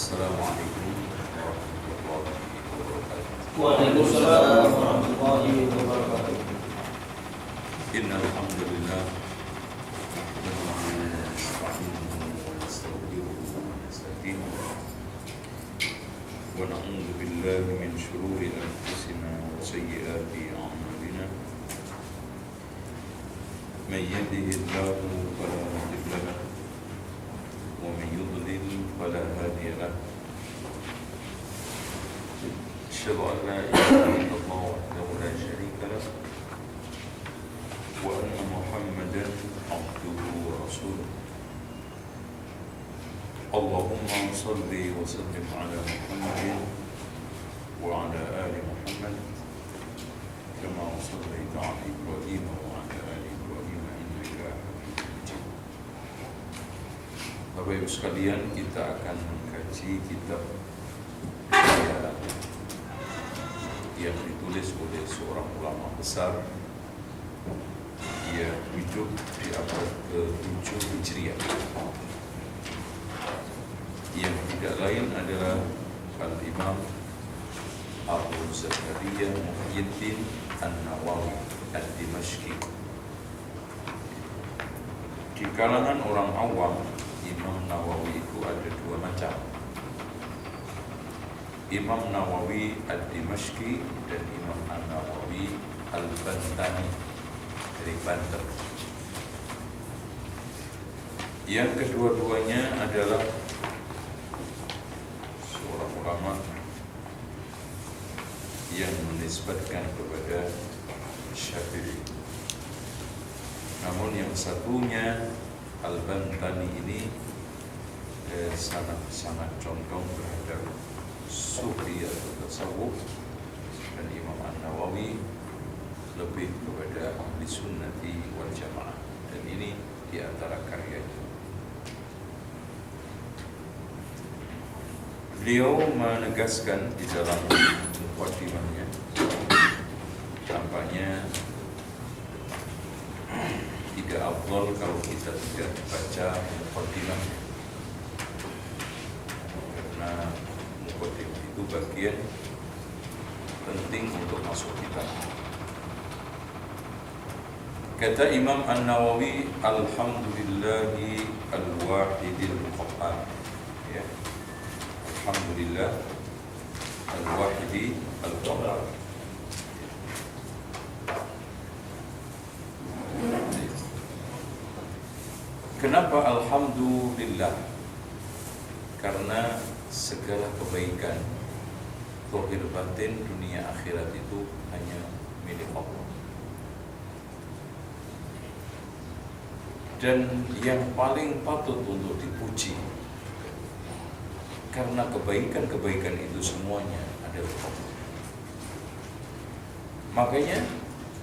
Assalamualaikum warahmatullahi wabarakatuh. Waalaikumsalam warahmatullahi wabarakatuh. Innal hamdalillah nahmaduhu wa nasta'inuhu wa nastaghfiruh wa na'udzu billahi min shururi anfusina wa sayyiati a'malina. Man yahdihillahu fala mudilla lahu wa man yudlil fala hadiya lahu. Asyhadu an la ilaha illallah wahdahu la syarika lahu wa anna Muhammadan abduhu wa rasuluh. Allahumma salli wa sallim ala Muhammadin wa ala ali Muhammad kama sallaita ala Ibrahim wa ala ali Ibrahim innaka Hamidum Majid. Bapak Ibu sekalian, kita akan mengkaji kitab yang ditulis oleh seorang ulama besar. Dia hidup di abad ke-7 Hijriah, yang tidak lain adalah Al-Imam Abu Zakaria Muhyiddin An-Nawawi Ad-Dimashqi. Di kalangan orang awam, Imam Nawawi itu ada dua macam. Imam Nawawi Ad-Dimashqi dan Imam An-Nawawi Al-Bantani dari Banten. Yang kedua-duanya adalah seorang ulama yang menisbatkan kepada Syafi'i. Namun yang satunya Al-Bantani ini sangat condong terhadap sufi atau tasawuf, dan Imam An-Nawawi lebih kepada ahli sunnati wal jamaah, dan ini di antara karyanya. Beliau menegaskan di dalam muqaddimahnya, tampaknya tidak afdal kalau kita tidak baca muqaddimahnya, karena muqaddimah itu bagian penting untuk masuk kitab. Kata Imam An-Nawawi, alhamdulillahi al-wahidil qahhar. Ya. Alhamdulillah al-wahidi al-qahhar. Kenapa alhamdulillah? Karena segala kebaikan zahir batin dunia akhirat itu hanya milik Allah. Dan yang paling patut untuk dipuji, karena kebaikan-kebaikan itu semuanya adalah Allah. Makanya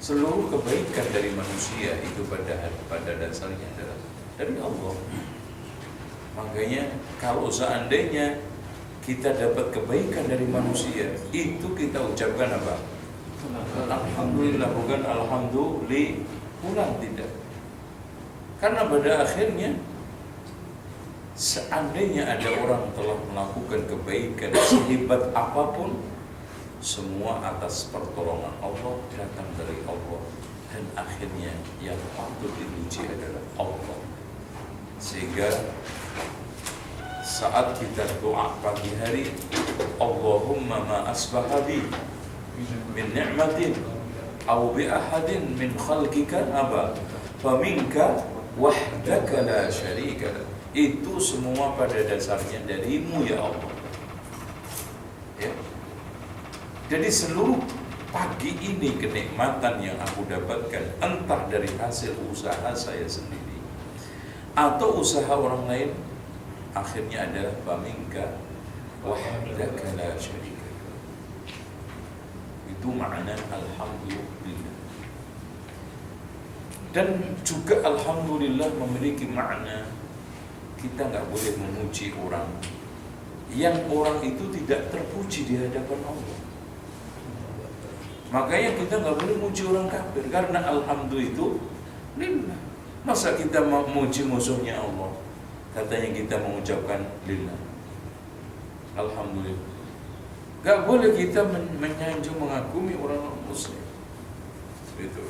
seluruh kebaikan dari manusia itu pada dasarnya adalah dari Allah. Makanya kalau seandainya kita dapat kebaikan dari manusia, itu kita ucapkan apa? Alhamdulillah, bukan alhamdulillah, pulang, tidak. Karena pada akhirnya, seandainya ada orang telah melakukan kebaikan sehebat apapun, semua atas pertolongan Allah, datang dari Allah, dan akhirnya yang patut dipuji adalah Allah. Sehingga saat kita doa pagi hari, Allahumma ma asbaha bi min ni'matin aw bi ahadin min khalqika aba faminka wahdaka la syarika lak. Itu semua pada dasarnya darimu ya Allah. Ya. Jadi seluruh pagi ini kenikmatan yang aku dapatkan, entah dari hasil usaha saya sendiri atau usaha orang lain, akhirnya adalah faminka wahdaka la syarika lak. Itu makna alhamdulillah. Dan juga alhamdulillah memiliki makna kita nggak boleh memuji orang yang orang itu tidak terpuji di hadapan Allah. Makanya kita nggak boleh memuji orang kafir, karena alhamdulillah itu lillah. Masa kita memuji musuhnya Allah? Katanya kita mengucapkan lillah. Alhamdulillah. Gak boleh kita menyanjung mengagumi orang non-muslim. Itu.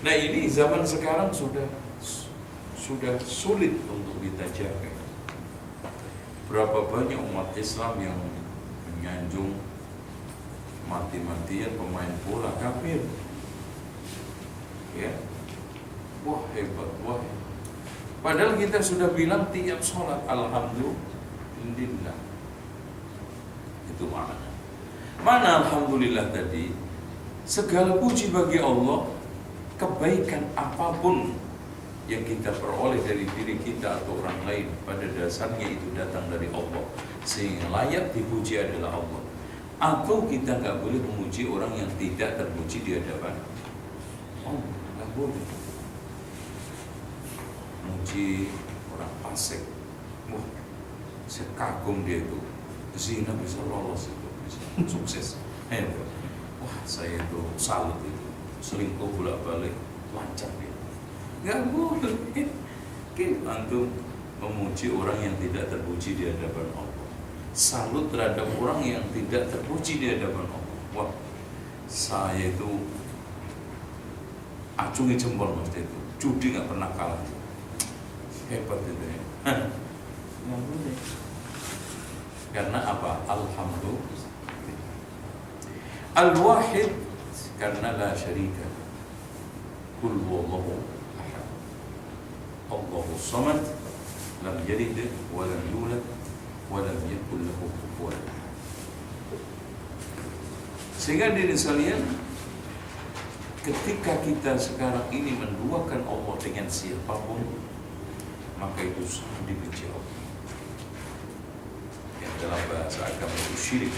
Nah ini zaman sekarang sudah sulit untuk kita jaga. Berapa banyak umat Islam yang menyanjung mati-matian pemain bola kafir. Ya, wah hebat, wah. Padahal kita sudah bilang tiap sholat alhamdulillah. Itu makna. Mana alhamdulillah tadi? Segala puji bagi Allah, kebaikan apapun yang kita peroleh dari diri kita atau orang lain pada dasarnya itu datang dari Allah, sehingga layak dipuji adalah Allah. Atau kita nggak boleh memuji orang yang tidak terpuji di hadapan Allah, nggak boleh. Memuji orang fasik, wah, saya kagum dia itu, zina bisa lolos itu, bisa sukses. Wah, saya itu salut itu, selingkuh bolak-balik, lancar dia. Nggak boleh. Kita antum memuji orang yang tidak terpuji di hadapan Allah. Salut terhadap orang yang tidak terpuji di hadapan Allah. Wah, saya itu acungi jempol waktu itu. Judi nggak pernah kalah. Hebat itu ya. Nggak boleh. Karena apa? Alhamdulillah. Al-Wahid karena la syarika. Qul huwallahu Allahu samad lam yalid wa lam yulad wa lam yakul lahu kufuwan. Sehingga diri sekalian, ketika kita sekarang ini menduakan Allah dengan siapapun, maka itu sangat dibenci Allah. Yang dalam bahasa agama itu syirik.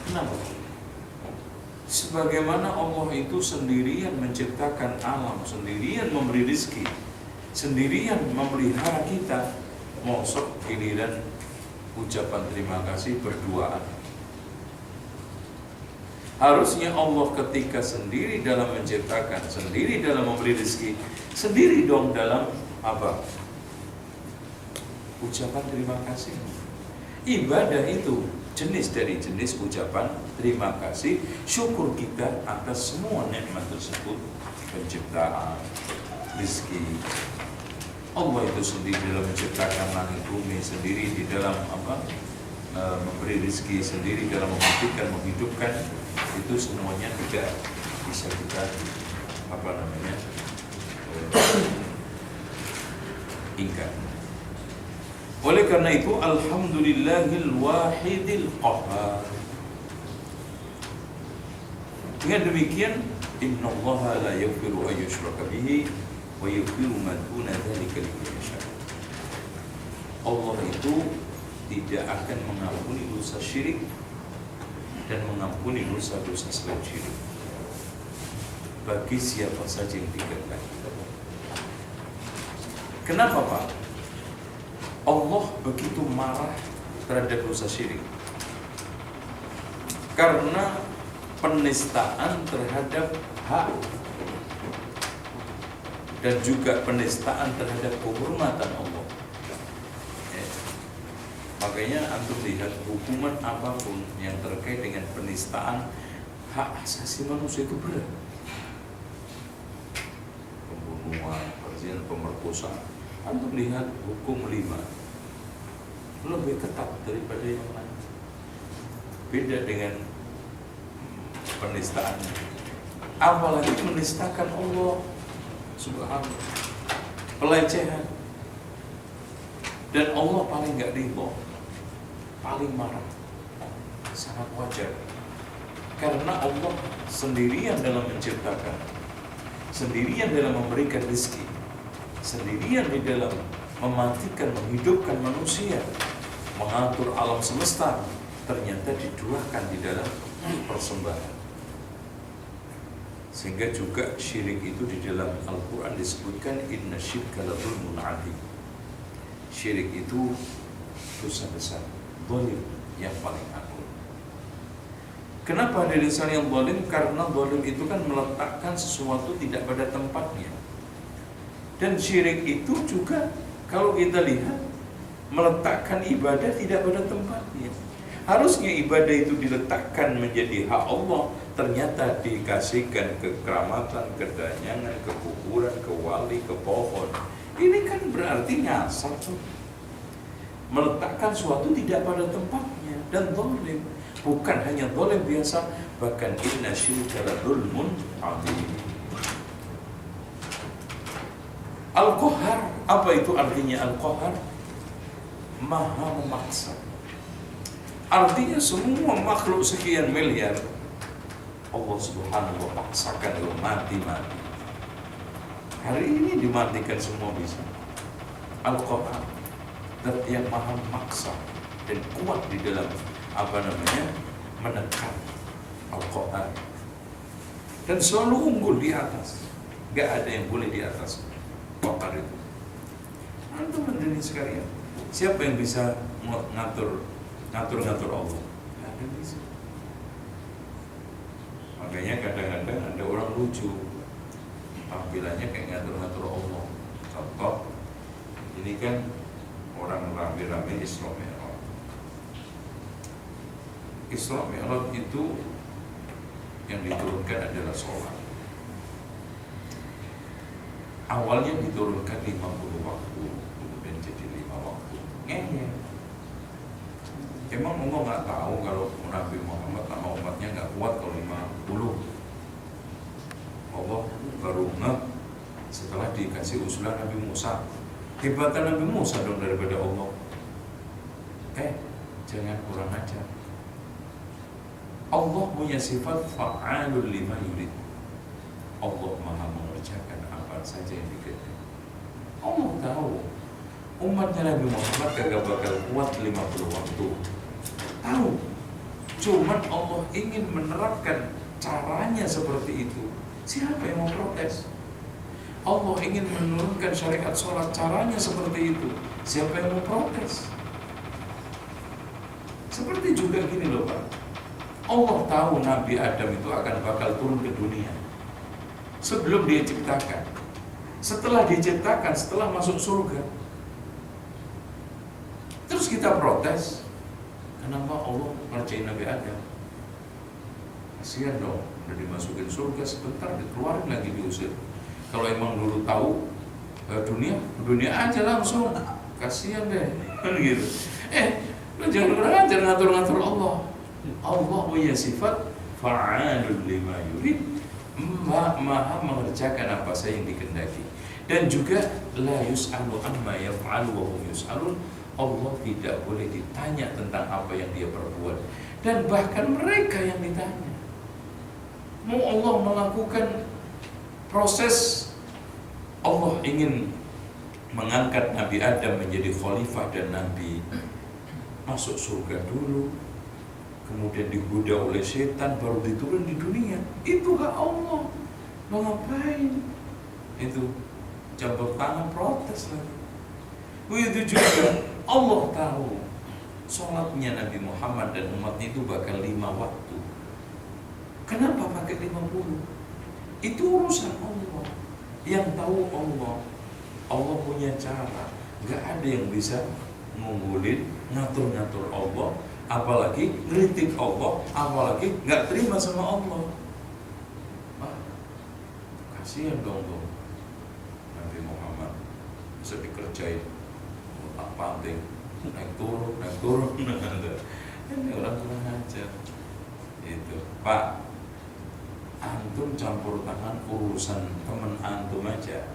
Kenapa? Sebagaimana Allah itu sendirian menciptakan alam, sendirian memberi rezeki, sendirian memelihara kita, mosok giliran ucapan terima kasih berduaan. Harusnya Allah ketika sendiri dalam menciptakan, sendiri dalam memberi rezeki, sendiri dong dalam apa? Ucapan terima kasih. Ibadah itu jenis dari jenis ucapan terima kasih, syukur kita atas semua nikmat tersebut, penciptaan, rezeki. Allah itu sendiri dalam menciptakan langit bumi, sendiri di dalam memberi rezeki, sendiri dalam mematikan, menghidupkan, itu semuanya tidak bisa kita ingkar. Oleh karena itu, alhamdulillahil wahidil qahhar. Dengan demikian, innallaha la yaghfiru an yushraka bihi wa yaghfiru ma duna dzalika liman yasha. Allah itu tidak akan mengampuni dosa syirik dan mengampuni dosa-dosa selain syirik bagi siapa saja yang dikehendaki. Kenapa Pak? Allah begitu marah terhadap dosa syirik? Karena penistaan terhadap hak dan juga penistaan terhadap kehormatan Allah. Makanya antum lihat hukuman apapun yang terkait dengan penistaan hak asasi manusia itu berat. Pembunuhan, perzinahan, pemerkosaan. Antum lihat hukum 5 lebih ketat daripada yang lain. Beda dengan penistaan. Apalagi menistakan Allah Subhanahu, pelecehan. Dan Allah paling nggak ridho, paling marah, sangat wajar. Karena Allah sendirian dalam menciptakan, sendirian dalam memberikan rezeki, sendirian di dalam mematikan, menghidupkan manusia, mengatur alam semesta, ternyata diduakan di dalam persembahan. Sehingga juga syirik itu di dalam Al-Quran disebutkan inna syirka la dzulmun adzim. Syirik itu dosa besar, zalim yang paling agung. Kenapa ada lisan yang zalim? Karena zalim itu kan meletakkan sesuatu tidak pada tempatnya. Dan syirik itu juga kalau kita lihat meletakkan ibadah tidak pada tempatnya. Harusnya ibadah itu diletakkan menjadi hak Allah, ternyata dikasihkan ke keramatan, ke danyangan, ke kuburan, ke wali, ke pohon. Ini kan berarti nyasar tuh. Meletakkan suatu tidak pada tempatnya dan zalim. Bukan hanya zalim biasa, bahkan inna syirka la dzulmun adzim. Al-Qahhar, apa itu artinya Al-Qahhar? Maha memaksa. Artinya semua makhluk sekian miliar Allah Subhanahu wa ta'ala paksakan mati-mati. Hari ini dimatikan semua bisa. Al-Qahhar, zat yang maha memaksa dan kuat di dalam menekan. Al-Qahhar, dan selalu unggul di atas. Gak ada yang boleh di atas Qahhar itu. Antum hadirin sekalian, siapa yang bisa ngatur Allah? Gak ada yang bisa. Makanya kadang-kadang ada orang lucu, tampilannya kayak ngatur Allah. Contoh, ini kan orang rame-rame Isra Mi'raj. Isra Mi'raj itu yang diturunkan adalah sholat. Awalnya diturunkan 50 waktu, kemudian jadi 5 waktu. Emang Allah nggak tahu kalau Nabi Muhammad sama umatnya nggak kuat kalau 50? Allah baru setelah dikasih usulan Nabi Musa. Hebatan Nabi Musa dong daripada Allah. Jangan kurang ajar. Allah punya sifat fa'alul lima yurid. Allah maha mengerjakan apa saja yang dikehendaki. Allah tahu umatnya Nabi Muhammad kagak bakal kuat 50 waktu. Tahu. Cuman Allah ingin menerapkan caranya seperti itu. Siapa yang mau protes? Allah ingin menurunkan syariat sholat caranya seperti itu. Siapa yang mau protes? Seperti juga gini loh Pak, Allah tahu Nabi Adam itu akan bakal turun ke dunia sebelum dia ciptakan. Setelah diciptakan, setelah masuk surga, terus kita protes, kenapa Allah ngerjain Nabi Adam? Kasihan dong, udah dimasukin surga sebentar dikeluarin lagi diusir. Kalau emang dulu tahu dunia aja langsung, kasihan deh, kan gitu. Lu jangan kurang ajar ngatur-ngatur Allah. Allah punya sifat fa'alul lima yurid, maha mengerjakan apa saja yang dikehendaki. Dan juga la yus'alu amma yaf'alu wa hum yus'alun. Allah tidak boleh ditanya tentang apa yang dia perbuat, dan bahkan mereka yang ditanya. Mau Allah melakukan proses, Allah ingin mengangkat Nabi Adam menjadi khalifah dan Nabi, masuk surga dulu, kemudian digoda oleh setan, baru diturun di dunia. Itu hak Allah. Mau ngapain? Itu campur tangan protes lagi. Begitu juga Allah tahu sholatnya Nabi Muhammad dan umatnya itu bakal 5 waktu. Kenapa pakai 50? Itu urusan Allah. Yang tahu Allah. Allah punya cara. Gak ada yang bisa ngunggulin, ngatur-ngatur Allah, apalagi ngeritik Allah, apalagi nggak terima sama Allah. Kasihan dong Nabi Muhammad bisa dikerjain tak panting, naik turun. Ini orang kurang ajar. Itu Pak, antum campur tangan urusan teman antum aja,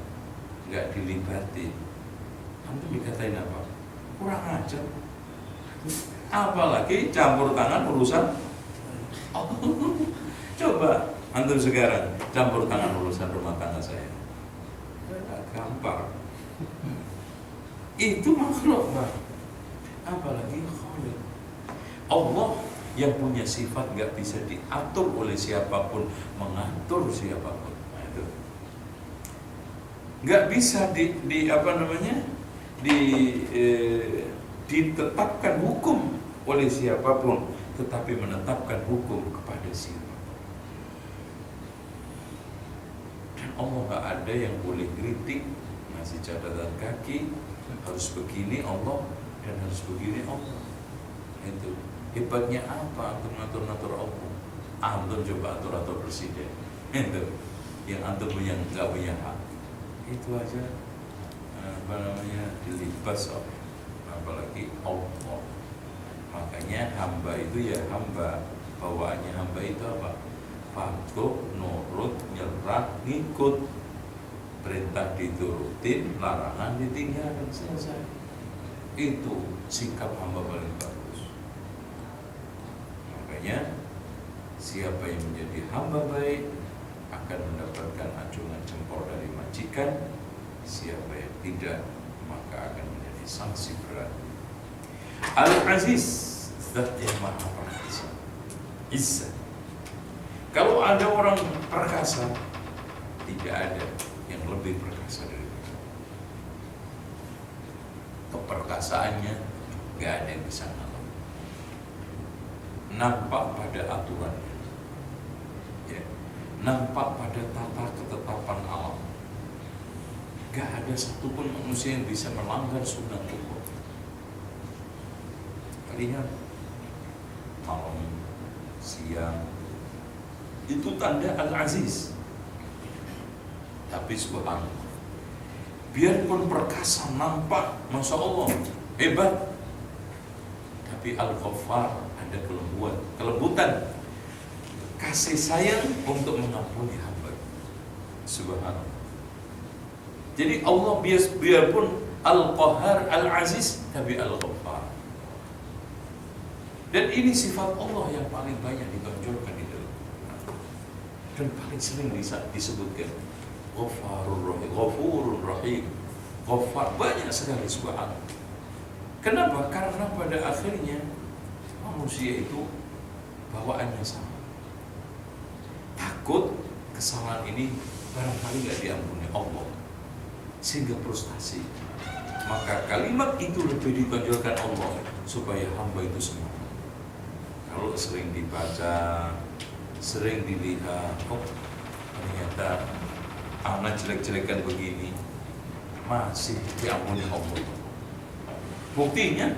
nggak dilibatin, antum dikatain apa? Kurang ajar. Apalagi campur tangan urusan coba antum sekarang campur tangan urusan rumah tangga saya, gampang. Itu makhluk, apalagi Khaliq. Allah yang punya sifat gak bisa diatur oleh siapapun, mengatur siapapun. Nah, itu gak bisa ditetapkan hukum oleh siapapun, tetapi menetapkan hukum kepada siapa. Dan Allah gak ada yang boleh kritik, ngasih catatan kaki, harus begini Allah dan harus begini Allah. Itu Hebatnya apa antum ngatur-ngatur Allah? Antum coba atur-atur presiden. Itu yang antum punya nggak punya hak. Itu aja dilibas oleh apalagi Allah. Makanya hamba itu ya hamba, bawaannya hamba itu apa? Patuh, nurut, nyerah, ngikut. Perintah diturutin, larangan ditinggalkan, selesai. Itu sikap hamba paling bagus. Makanya siapa yang menjadi hamba baik akan mendapatkan acungan jempol dari majikan. Siapa yang tidak, maka akan menjadi sanksi berat. Al-Aziz, zat yang maha perkasa. Izzah. Kalau ada orang perkasa, tidak ada yang lebih perkasa dari itu. Keperkasaannya gak ada yang bisa ngalah. Nampak pada aturannya, ya. Nampak pada tata ketetapan alam. Gak ada satupun manusia yang bisa melanggar sunnah Allah. Lihat malam, siang, itu tanda Al-Aziz. Tapi subhanallah, biarpun perkasa nampak, Masya Allah, hebat, tapi Al-Ghaffar ada kelembutan, kasih sayang untuk mengampuni hamba. Subhanallah. Jadi Allah biarpun Al-Qahhar, Al-Aziz, tapi Al-Ghaffar. Dan ini sifat Allah yang paling banyak ditonjolkan di dalam Quran dan paling sering disebutkan. Ghafurur Rahim, Ghafurur Rahim, Ghaffar, banyak sekali subhanallah. Kenapa? Karena pada akhirnya manusia itu bawaannya sama. Takut kesalahan ini barangkali gak diampuni Allah, sehingga frustasi. Maka kalimat itu lebih ditonjolkan Allah supaya hamba itu semangat. Kalau sering dibaca, sering dilihat, oh ternyata anak jelek-jelekan begini masih diampuni Allah. Buktinya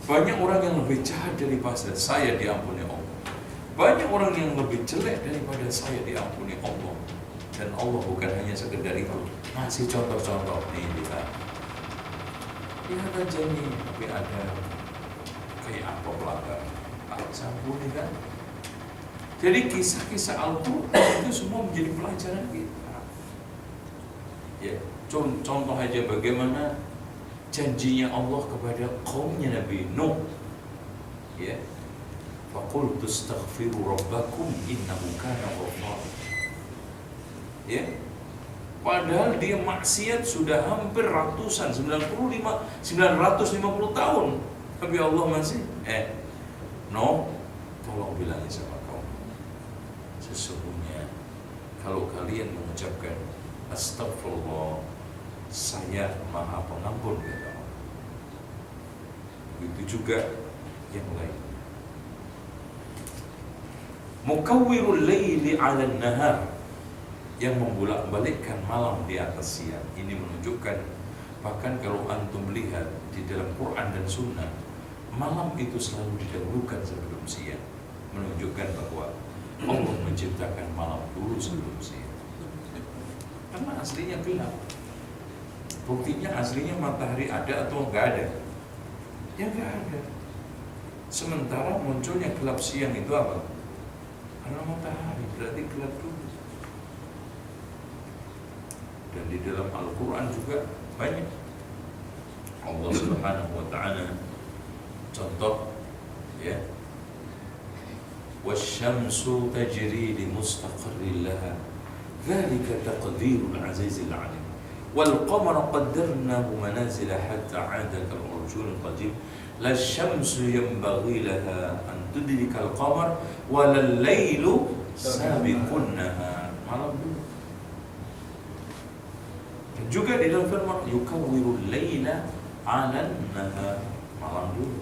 banyak orang yang lebih jahat daripada saya diampuni Allah. Banyak orang yang lebih jelek daripada saya diampuni Allah. Dan Allah bukan hanya sekedar itu, ngasih contoh-contoh nih lihat. Lihat aja nih, tapi ada kayak apa pelanggar. Sampuni kan. Jadi kisah-kisah Al-Quran itu semua menjadi pelajaran kita. Ya, contoh aja bagaimana janjinya Allah kepada kaumnya Nabi Nuh. Ya, faqultu astaghfiru rabbakum innahu kana ghaffar. Ya, padahal dia maksiat sudah hampir ratusan, 950 tahun, tapi Allah masih No, tolong bilangin sama kaum, sesungguhnya kalau kalian mengucapkan astagfirullah, saya maha pengampun kata Allah. Begitu juga yang lain. Mukawwirul laili 'ala nahar, yang membolak-balikkan malam di atas siang. Ini menunjukkan, bahkan kalau antum lihat di dalam Quran dan Sunnah, malam itu selalu didahulukan sebelum siang, menunjukkan bahwa Allah menciptakan malam dulu sebelum siang. Karena aslinya gelap. Buktinya aslinya matahari ada atau enggak ada? Ya enggak ada. Sementara munculnya gelap siang itu apa? Karena matahari, berarti gelap dulu. Dan di dalam Al-Quran juga banyak Allah Subhanahu wa ta'ala, contoh ya, wasyamsu tajri li mustaqarrin laha dzalika taqdirul azizil alim wal qamara qaddarnahu manazila hatta 'ada kal urjunil qadim la syamsu yanbaghi laha an tudrika al qamar wa lal lailu sabiqun nahar. Malam dulu. Dan juga di dalam firman yukawwirul laila 'alan nahar, malam dulu.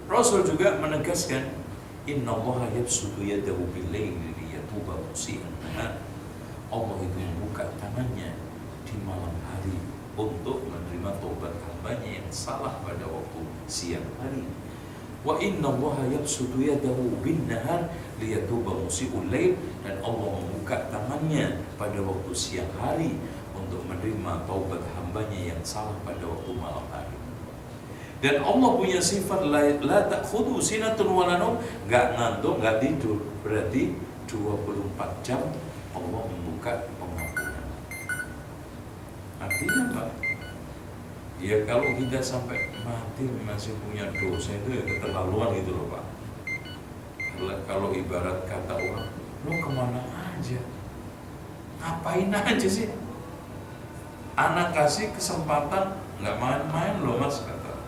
Rasul juga menegaskan, Inna Allah yabsutu yadahu bil-laili liyatuba musii'an nahar. Allah itu membuka tangannya di malam hari untuk menerima taubat hambanya yang salah pada waktu siang hari. Wa inna Allaha yabsutu yadahu bin nahar liyatuba musii'ul lail, dan Allah membuka tangannya pada waktu siang hari untuk menerima taubat hambanya yang salah pada waktu malam hari. Dan Allah punya sifat la ta'khudhu sinatun wa la naum, enggak ngantuk, enggak tidur. Berarti 24 jam Allah membuka pengampunan. Artinya apa? Ya kalau kita sampai mati masih punya dosa itu ya keterlaluan gitu loh Pak. Kalau ibarat kata orang, lo kemana aja? Ngapain aja sih? Anak kasih kesempatan, nggak main-main loh Mas, kata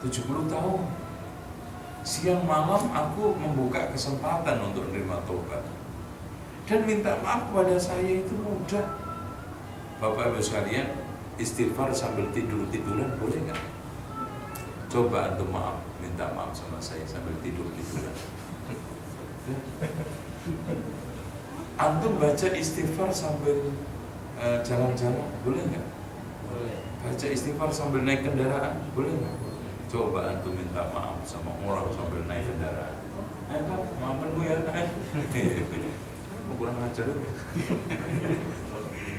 70 tahun. Siang malam aku membuka kesempatan untuk menerima tobat dan minta maaf kepada saya itu mudah. Bapak Ibu sekalian, istighfar sambil tidur-tiduran boleh nggak? Coba antum minta maaf sama saya sambil tidur-tiduran. Antum baca istighfar sambil jalan-jalan boleh nggak? Boleh. Baca istighfar sambil naik kendaraan boleh nggak? Coba antum minta maaf sama orang sambil naik kendaraan. Pak, maafin gue ya. Kurang ajar.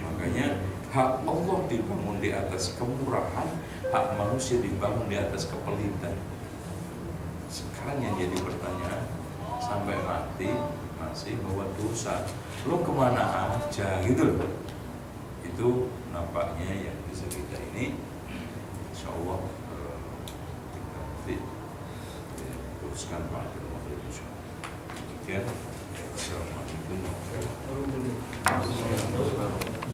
Makanya hak Allah dibangun di atas kemurahan, hak manusia dibangun di atas kepelitan. Sekarang yang jadi pertanyaan, sampai mati masih bawa dosa, lo kemana aja gitu loh. Itu nampaknya yang bisa kita ini, insya Allah kita teruskan pada waktu itu. Demikian. Assalamualaikum warahmatullahi wabarakatuh.